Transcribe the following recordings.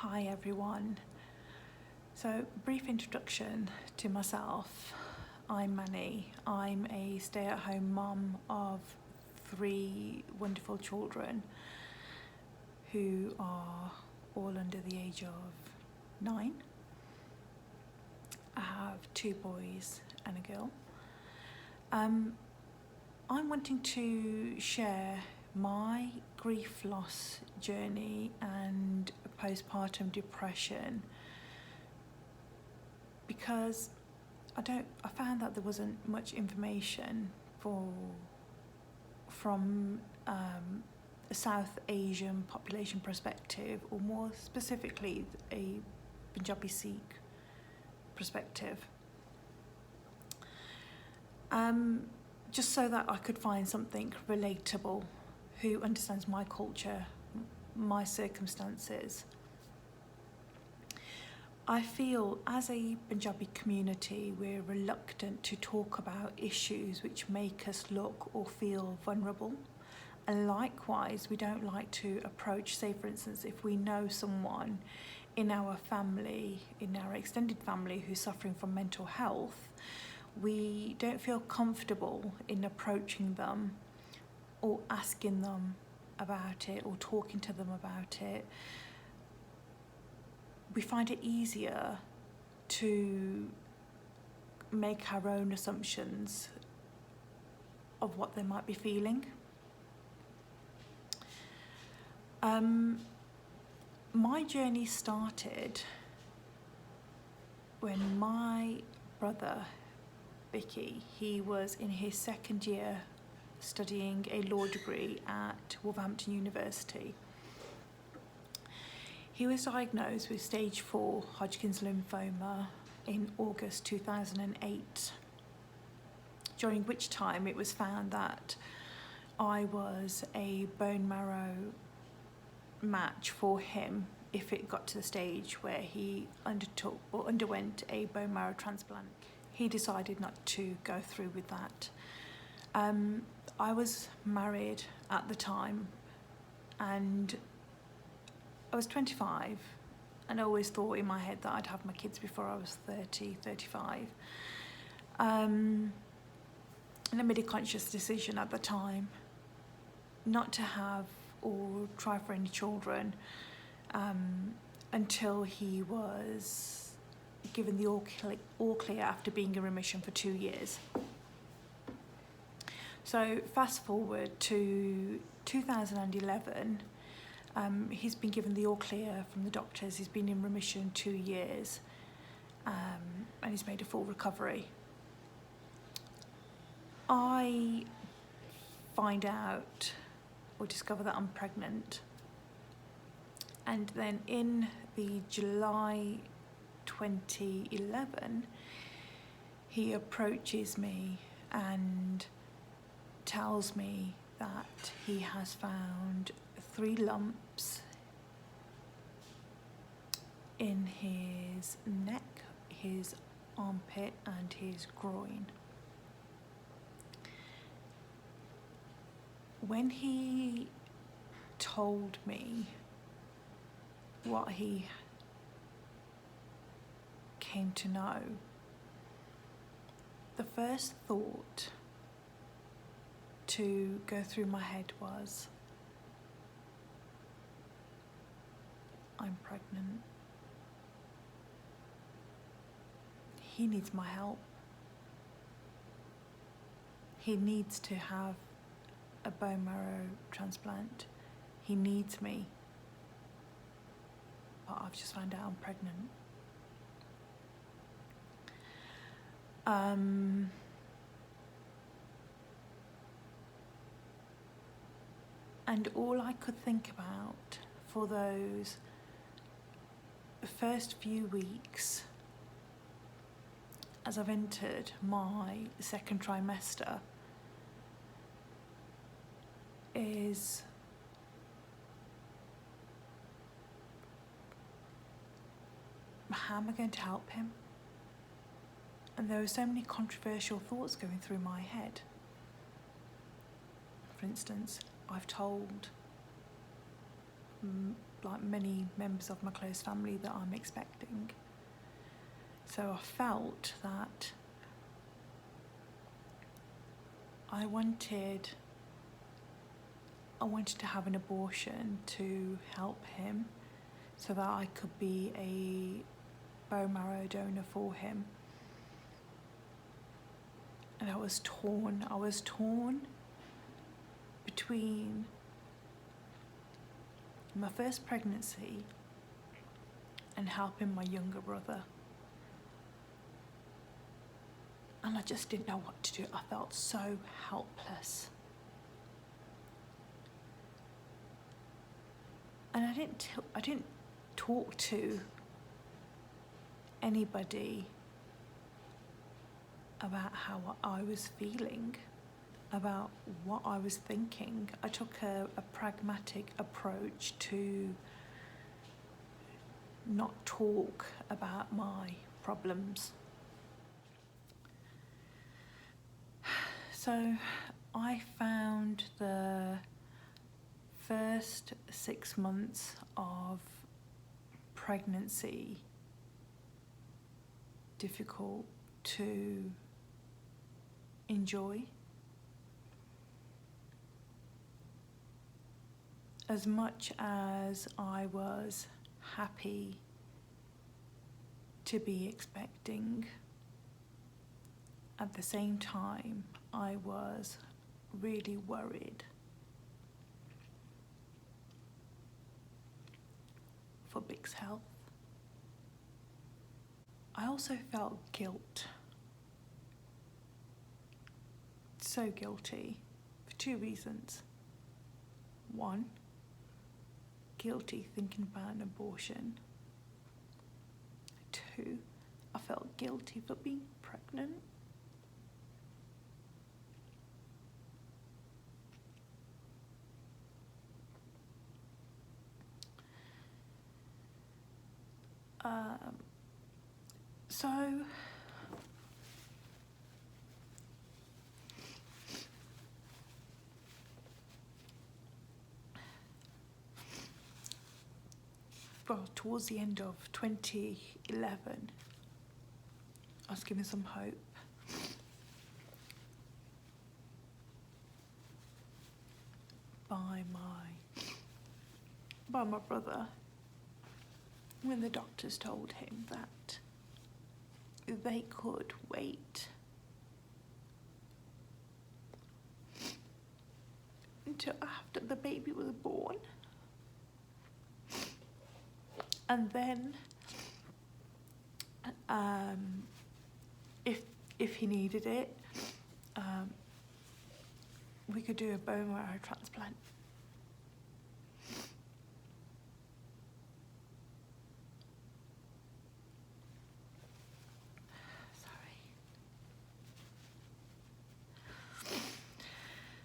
Hi everyone. So, brief introduction to myself. I'm Manny. I'm a stay-at-home mum of 3 wonderful children who are all under the age of 9. I have 2 boys and a girl. I'm wanting to share my grief loss journey and postpartum depression because I found that there wasn't much information from a South Asian population perspective, or more specifically a Punjabi Sikh perspective. Just so that I could find something relatable, who understands my culture, my circumstances. I feel as a Punjabi community, we're reluctant to talk about issues which make us look or feel vulnerable. And likewise, we don't like to approach, say for instance, if we know someone in our family, in our extended family who's suffering from mental health, we don't feel comfortable in approaching them or asking them about it or talking to them about it. We find it easier to make our own assumptions of what they might be feeling. My journey started when my brother, Bicky, he was in his 2nd year studying a law degree at Wolverhampton University. He was diagnosed with stage 4 Hodgkin's lymphoma in August 2008, during which time it was found that I was a bone marrow match for him if it got to the stage where he underwent a bone marrow transplant. He decided not to go through with that. I was married at the time and I was 25, and I always thought in my head that I'd have my kids before I was 30, 35. And I made a conscious decision at the time not to have or try for any children until he was given the all clear after being in remission for 2 years. So fast forward to 2011, he's been given the all clear from the doctors. He's been in remission 2 years, and he's made a full recovery. I find out or discover that I'm pregnant, and then in the July 2011, he approaches me and tells me that he has found 3 lumps in his neck, his armpit and his groin. When he told me what he came to know, the first thought to go through my head was, I'm pregnant. He needs my help. He needs to have a bone marrow transplant. He needs me. But I've just found out I'm pregnant. And all I could think about for those first few weeks as I've entered my 2nd trimester is how am I going to help him? And there were so many controversial thoughts going through my head. For instance, I've told like many members of my close family, that I'm expecting. So I felt that I wanted to have an abortion to help him, so that I could be a bone marrow donor for him. And I was torn between my first pregnancy and helping my younger brother. And I just didn't know what to do. I felt so helpless. And I didn't talk to anybody about how I was feeling, about what I was thinking. I took a pragmatic approach to not talk about my problems. So I found the first 6 months of pregnancy difficult to enjoy. As much as I was happy to be expecting, at the same time I was really worried for Big's health. I also felt guilt. So guilty for 2 reasons. 1, guilty thinking about an abortion. 2, I felt guilty for being pregnant. Well, towards the end of 2011, I was given some hope. By my brother, when the doctors told him that they could wait until after the baby was born, and then if he needed it, we could do a bone marrow transplant.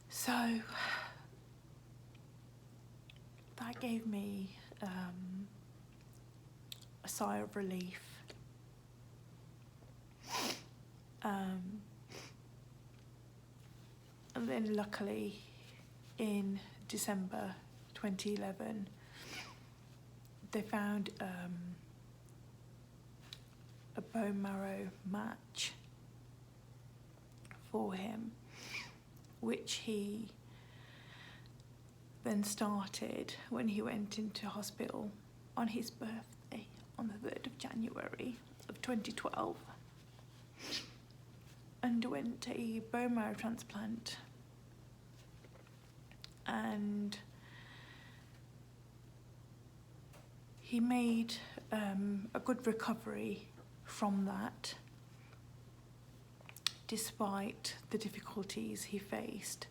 So that gave me a sigh of relief. And then luckily in December 2011, they found a bone marrow match for him, which he then started when he went into hospital on his birthday on the 3rd of January of 2012. Underwent a bone marrow transplant, and he made a good recovery from that, despite the difficulties he faced,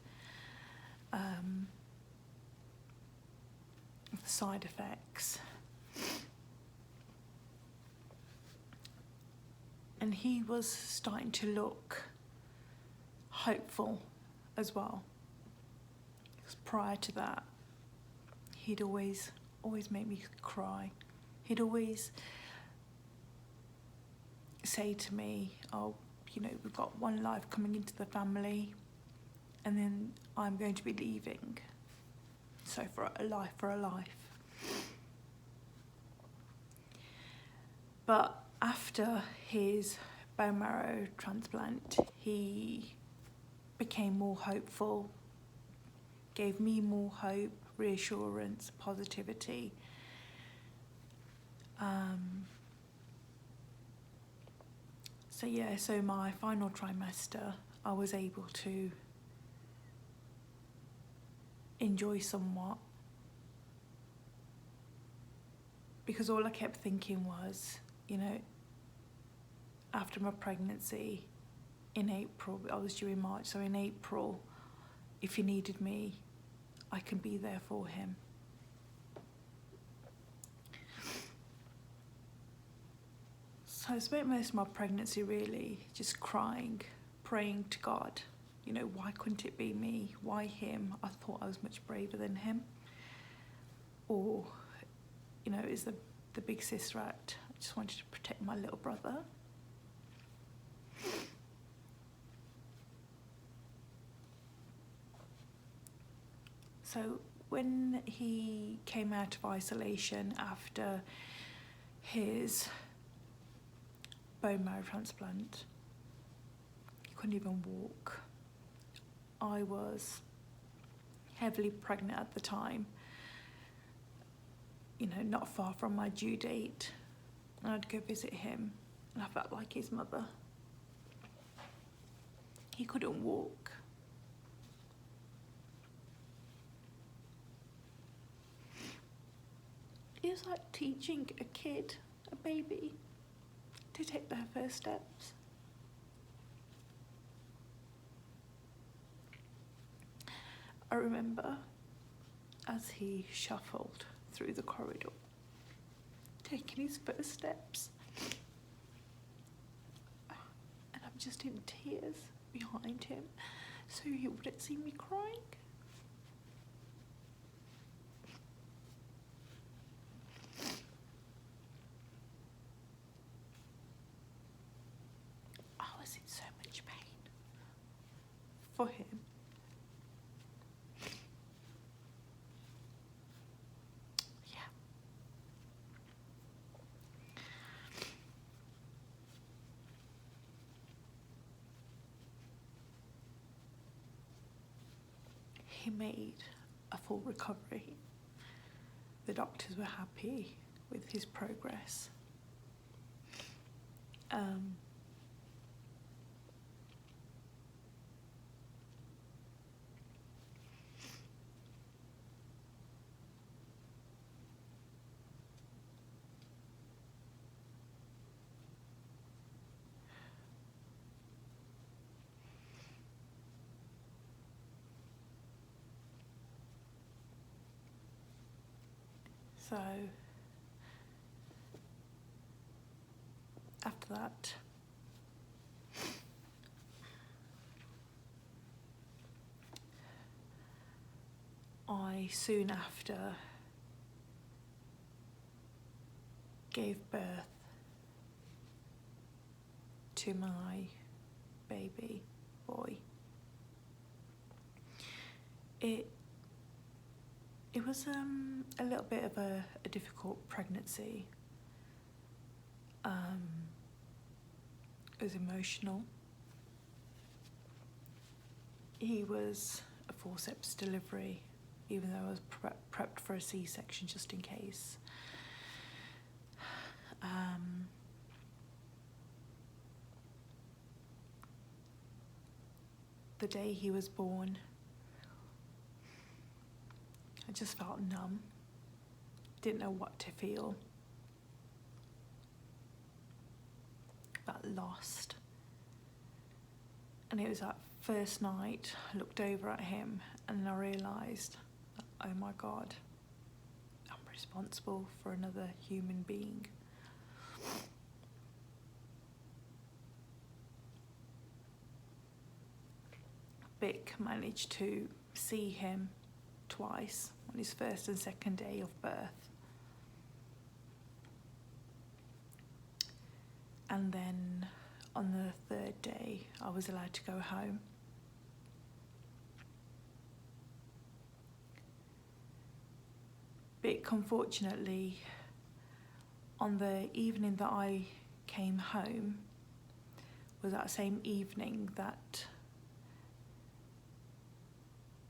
the side effects. And he was starting to look hopeful as well. Because prior to that, he'd always make me cry. He'd always say to me, oh, you know, we've got one life coming into the family, and then I'm going to be leaving. So for a life. But after his bone marrow transplant, he became more hopeful, gave me more hope, reassurance, positivity. So my final trimester, I was able to enjoy somewhat, because all I kept thinking was, you know, after my pregnancy in April, I was due in March, so in April, if he needed me, I can be there for him. So I spent most of my pregnancy really just crying, praying to God, you know, why couldn't it be me? Why him? I thought I was much braver than him. Or, you know, is the big sister act. I just wanted to protect my little brother. So when he came out of isolation after his bone marrow transplant, he couldn't even walk. I was heavily pregnant at the time, you know, not far from my due date, and I'd go visit him, and I felt like his mother. He couldn't walk. It was like teaching a kid, a baby, to take their first steps. I remember as he shuffled through the corridor, taking his first steps, and I'm just in tears behind him, so he wouldn't see me crying. I was in so much pain for him. He made a full recovery. The doctors were happy with his progress. So after that, I soon after gave birth to my baby boy. It was a little bit of a difficult pregnancy. It was emotional. He was a forceps delivery, even though I was prepped for a C-section just in case. The day he was born, I just felt numb, didn't know what to feel, felt lost. And it was that first night I looked over at him and I realised, oh my God, I'm responsible for another human being. Bick managed to see him twice on his first and second day of birth. And then on the third day, I was allowed to go home. Bick, unfortunately, on the evening that I came home was that same evening that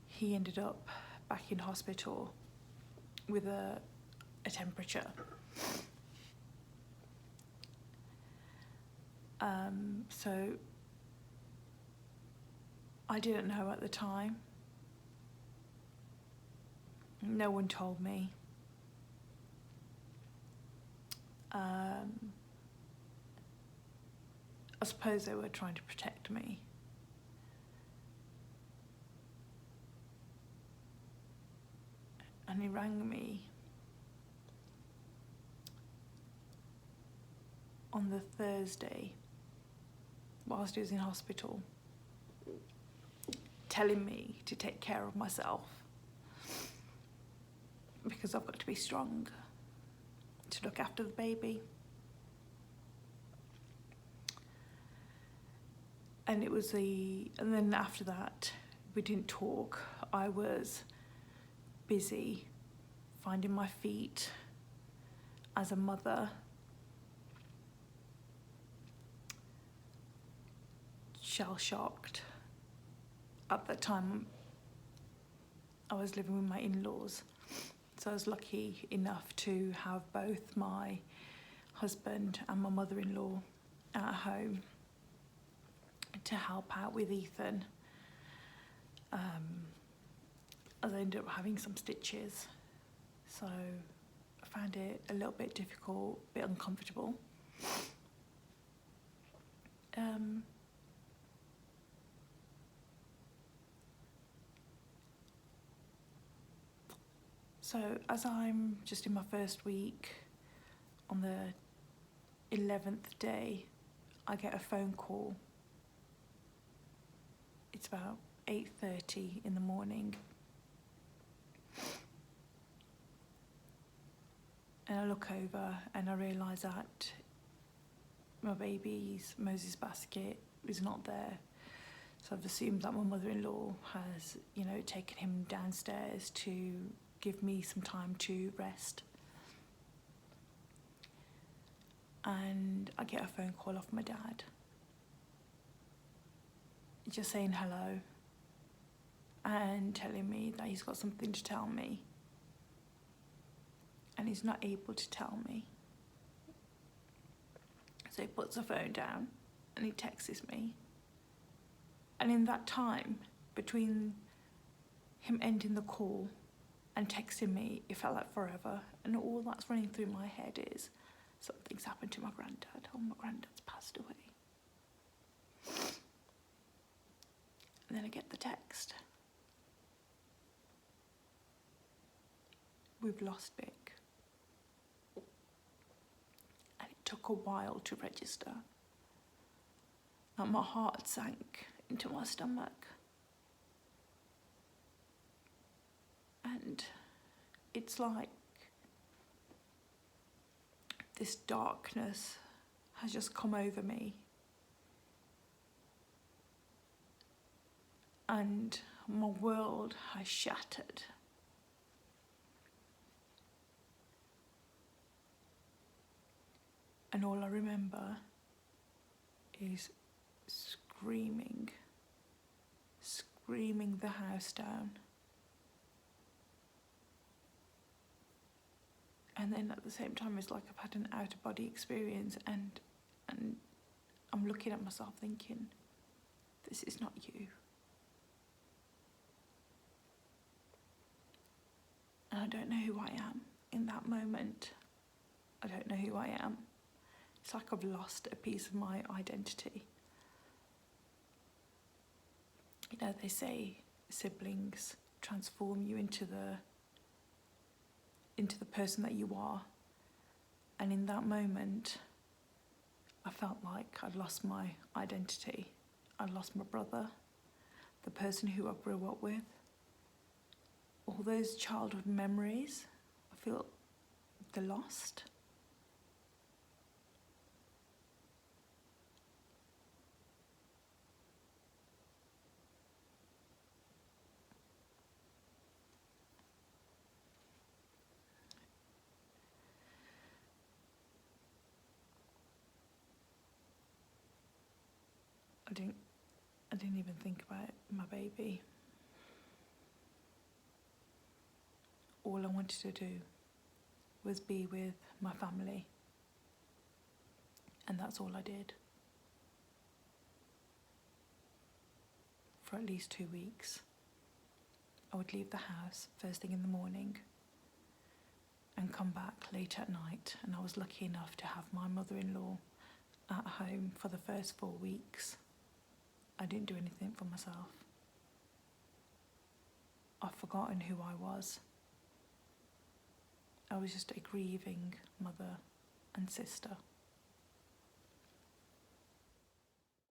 he ended up back in hospital with a temperature. So I didn't know at the time. No one told me. I suppose they were trying to protect me. And he rang me on the Thursday whilst he was in hospital, telling me to take care of myself because I've got to be strong to look after the baby. And then after that, we didn't talk. I was busy finding my feet as a mother, shell-shocked. At that time, I was living with my in-laws, so I was lucky enough to have both my husband and my mother-in-law at home to help out with Ethan. As I ended up having some stitches, so I found it a little bit difficult, a bit uncomfortable. So as I'm just in my first week, on the 11th day, I get a phone call. It's about 8:30 in the morning. And I look over and I realise that my baby's Moses basket is not there. So I've assumed that my mother-in-law has, taken him downstairs to give me some time to rest. And I get a phone call off my dad, just saying hello and telling me that he's got something to tell me. And he's not able to tell me. So he puts the phone down and he texts me. And in that time, between him ending the call and texting me, it felt like forever. And all that's running through my head is, something's happened to my granddad. Oh, my granddad's passed away. And then I get the text. We've lost Bick. And it took a while to register. And my heart sank into my stomach. And it's like this darkness has just come over me. And my world has shattered. And all I remember is screaming the house down. And then at the same time, it's like I've had an out-of-body experience, and I'm looking at myself thinking, this is not you. And I don't know who I am in that moment. I don't know who I am. It's like I've lost a piece of my identity. They say siblings transform you into the person that you are. And in that moment, I felt like I'd lost my identity. I'd lost my brother, the person who I grew up with. All those childhood memories, I feel they're lost. I didn't even think about my baby. All I wanted to do was be with my family, and that's all I did for at least 2 weeks. I would leave the house first thing in the morning and come back late at night, and I was lucky enough to have my mother-in-law at home for the first 4 weeks. I didn't do anything for myself. I've forgotten who I was. I was just a grieving mother and sister.